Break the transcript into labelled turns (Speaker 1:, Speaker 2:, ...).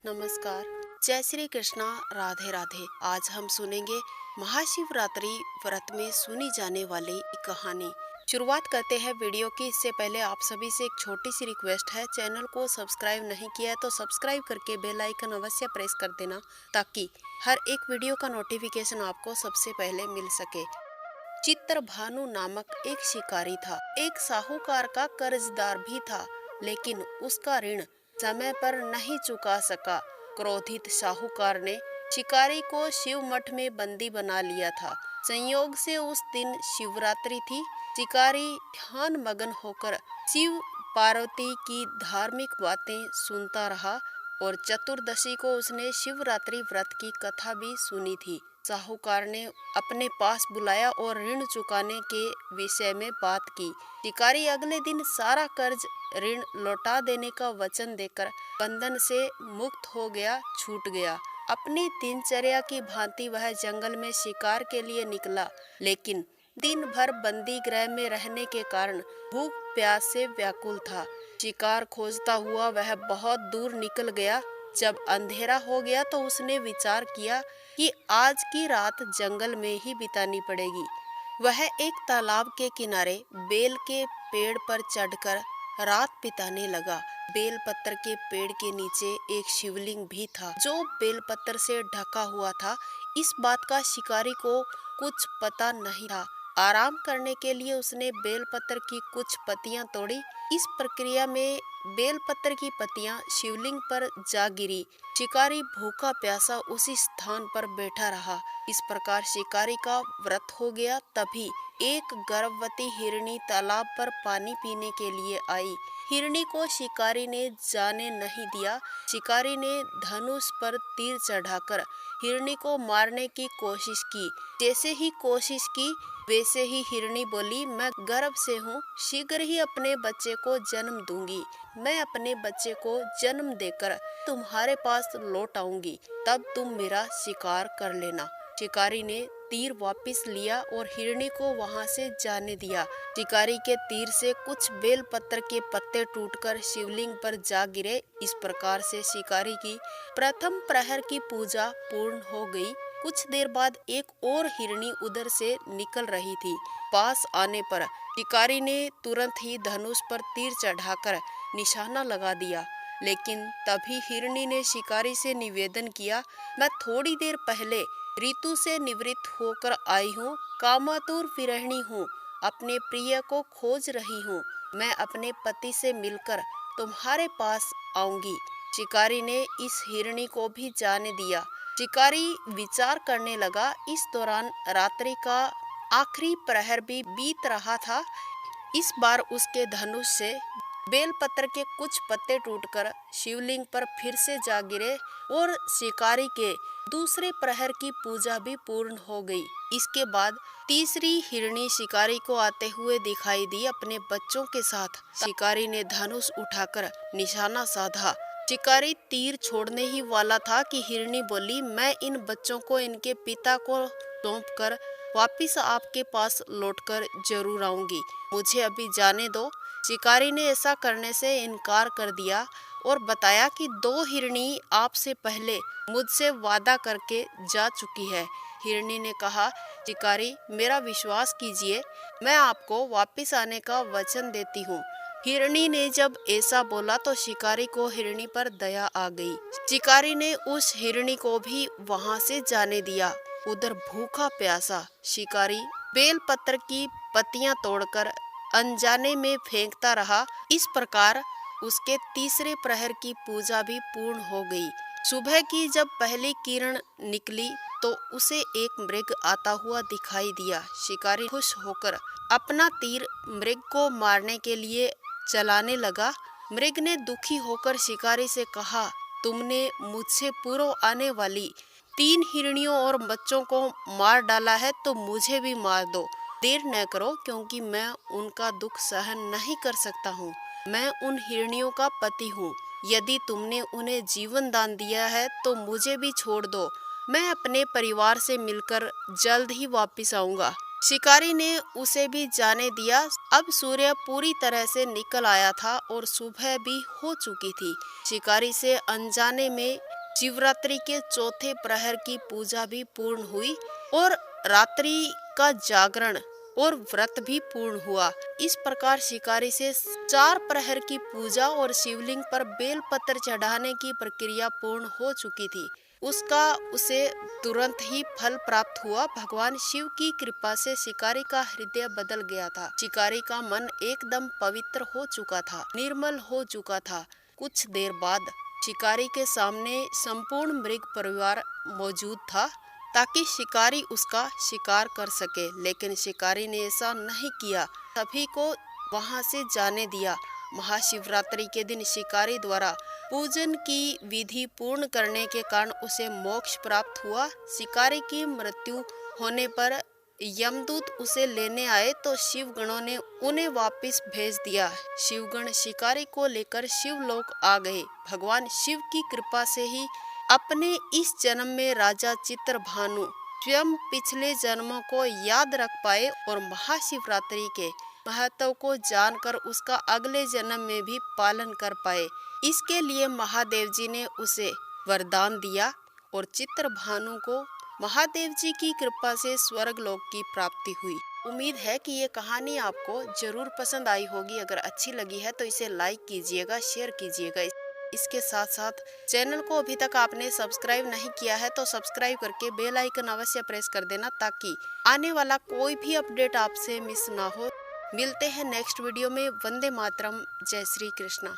Speaker 1: नमस्कार। जय श्री कृष्णा। राधे राधे। आज हम सुनेंगे महाशिवरात्रि व्रत में सुनी जाने वाली एक कहानी। शुरुआत करते हैं वीडियो की। इससे पहले आप सभी से एक छोटी सी रिक्वेस्ट है, चैनल को सब्सक्राइब नहीं किया है तो सब्सक्राइब करके बेल आइकन अवश्य प्रेस कर देना, ताकि हर एक वीडियो का नोटिफिकेशन आपको सबसे पहले मिल सके। चित्रभानु नामक एक शिकारी था। एक साहूकार का कर्जदार भी था, लेकिन उसका ऋण समय पर नहीं चुका सका। क्रोधित साहूकार ने शिकारी को शिव मठ में बंदी बना लिया था। संयोग से उस दिन शिवरात्रि थी। शिकारी ध्यान मग्न होकर शिव पार्वती की धार्मिक बातें सुनता रहा और चतुर्दशी को उसने शिवरात्रि व्रत की कथा भी सुनी थी। साहूकार ने अपने पास बुलाया और ऋण चुकाने के विषय में बात की। शिकारी अगले दिन सारा कर्ज ऋण लौटा देने का वचन देकर बंधन से मुक्त हो गया, छूट गया। अपनी दिनचर्या की भांति वह जंगल में शिकार के लिए निकला, लेकिन दिन भर बंदी गृह में रहने के कारण भूख प्यास से व्याकुल था। शिकार खोजता हुआ वह बहुत दूर निकल गया। जब अंधेरा हो गया तो उसने विचार किया कि आज की रात जंगल में ही बितानी पड़ेगी। वह एक तालाब के किनारे बेल के पेड़ पर चढ़कर रात बिताने लगा। बेलपत्र के पेड़ के नीचे एक शिवलिंग भी था, जो बेलपत्र से ढका हुआ था। इस बात का शिकारी को कुछ पता नहीं था। आराम करने के लिए उसने बेलपत्र की कुछ पत्तियां तोड़ी। इस प्रक्रिया में बेलपत्र की पत्तियां शिवलिंग पर जा गिरी। शिकारी भूखा प्यासा उसी स्थान पर बैठा रहा। इस प्रकार शिकारी का व्रत हो गया। तभी एक गर्भवती हिरनी तालाब पर पानी पीने के लिए आई। हिरनी को शिकारी ने जाने नहीं दिया। शिकारी ने धनुष पर तीर चढ़ाकर हिरनी को मारने की कोशिश की। जैसे ही कोशिश की, वैसे ही हिरनी बोली, मैं गर्भ से हूँ, शीघ्र ही अपने बच्चे को जन्म दूंगी। मैं अपने बच्चे को जन्म देकर तुम्हारे पास लौट आऊंगी, तब तुम मेरा शिकार कर लेना। शिकारी ने तीर वापस लिया और हिरनी को वहां से जाने दिया। शिकारी के तीर से कुछ बेलपत्र के पत्ते टूटकर शिवलिंग पर जा गिरे। इस प्रकार से शिकारी की प्रथम प्रहर की पूजा पूर्ण हो गई। कुछ देर बाद एक और हिरनी उधर से निकल रही थी। पास आने पर शिकारी ने तुरंत ही धनुष पर तीर चढ़ाकर निशाना लगा दिया, लेकिन तभी हिरनी ने शिकारी से निवेदन किया, मैं थोड़ी देर पहले ऋतु से निवृत्त होकर आई हूँ, कामातुर विरहिणी हूँ, अपने प्रिय को खोज रही हूँ। मैं अपने पति से मिलकर तुम्हारे पास आऊंगी। शिकारी ने इस हिरनी को भी जाने दिया। शिकारी विचार करने लगा। इस दौरान रात्रि का आखिरी प्रहर भी बीत रहा था। इस बार उसके धनुष से बेलपत्र के कुछ पत्ते टूटकर शिवलिंग पर फिर से जा गिरे और शिकारी के दूसरे प्रहर की पूजा भी पूर्ण हो गई। इसके बाद तीसरी हिरनी शिकारी को आते हुए दिखाई दी, अपने बच्चों के साथ। शिकारी ने धनुष उठाकर निशाना साधा। शिकारी तीर छोड़ने ही वाला था कि हिरनी बोली, मैं इन बच्चों को इनके पिता को सौंपकर वापिस आपके पास लौटकर जरूर आऊंगी, मुझे अभी जाने दो। शिकारी ने ऐसा करने से इनकार कर दिया और बताया कि दो हिरनी आपसे पहले मुझसे वादा करके जा चुकी है। हिरनी ने कहा, शिकारी मेरा विश्वास कीजिए, मैं आपको वापस आने का वचन देती हूँ। हिरनी ने जब ऐसा बोला तो शिकारी को हिरनी पर दया आ गई। शिकारी ने उस हिरनी को भी वहां से जाने दिया। उधर भूखा प्यासा शिकारी बेलपत्र की पत्तियां तोड़कर अनजाने में फेंकता रहा। इस प्रकार उसके तीसरे प्रहर की पूजा भी पूर्ण हो गई। सुबह की जब पहली किरण निकली तो उसे एक मृग आता हुआ दिखाई दिया। शिकारी खुश होकर अपना तीर मृग को मारने के लिए चलाने लगा। मृग ने दुखी होकर शिकारी से कहा, तुमने मुझसे पूर्व आने वाली 3 हिरनियों और बच्चों को मार डाला है, तो मुझे भी मार दो। देर न करो, क्योंकि मैं उनका दुख सहन नहीं कर सकता हूँ। मैं उन हिरनियों का पति हूँ। यदि तुमने उन्हें जीवन दान दिया है तो मुझे भी छोड़ दो। मैं अपने परिवार से मिलकर जल्द ही वापस आऊंगा। शिकारी ने उसे भी जाने दिया। अब सूर्य पूरी तरह से निकल आया था और सुबह भी हो चुकी थी। शिकारी से अनजाने में शिवरात्रि के चौथे प्रहर की पूजा भी पूर्ण हुई और रात्रि का जागरण और व्रत भी पूर्ण हुआ। इस प्रकार शिकारी से 4 प्रहर की पूजा और शिवलिंग पर बेलपत्र चढ़ाने की प्रक्रिया पूर्ण हो चुकी थी। उसे तुरंत ही फल प्राप्त हुआ। भगवान शिव की कृपा से शिकारी का हृदय बदल गया था। शिकारी का मन एकदम पवित्र हो चुका था, निर्मल हो चुका था। कुछ देर बाद शिकारी के सामने संपूर्ण मृग परिवार मौजूद था ताकि शिकारी उसका शिकार कर सके, लेकिन शिकारी ने ऐसा नहीं किया, सभी को वहां से जाने दिया। महाशिवरात्रि के दिन शिकारी द्वारा पूजन की विधि पूर्ण करने के कारण उसे मोक्ष प्राप्त हुआ। शिकारी की मृत्यु होने पर यमदूत उसे लेने आए तो शिवगणों ने उन्हें वापस भेज दिया। शिवगण शिकारी को लेकर शिवलोक आ गए। भगवान शिव की कृपा से ही अपने इस जन्म में राजा चित्रभानु स्वयं पिछले जन्मों को याद रख पाए और महाशिवरात्रि के महत्व को जानकर उसका अगले जन्म में भी पालन कर पाए। इसके लिए महादेव जी ने उसे वरदान दिया और चित्रभानु को महादेव जी की कृपा से स्वर्ग लोक की प्राप्ति हुई। उम्मीद है कि ये कहानी आपको जरूर पसंद आई होगी। अगर अच्छी लगी है तो इसे लाइक कीजिएगा, शेयर कीजिएगा। इसके साथ साथ चैनल को अभी तक आपने सब्सक्राइब नहीं किया है तो सब्सक्राइब करके बेल आइकन अवश्य प्रेस कर देना ताकि आने वाला कोई भी अपडेट आपसे मिस ना हो। मिलते हैं नेक्स्ट वीडियो में। वंदे मातरम। जय श्री कृष्णा।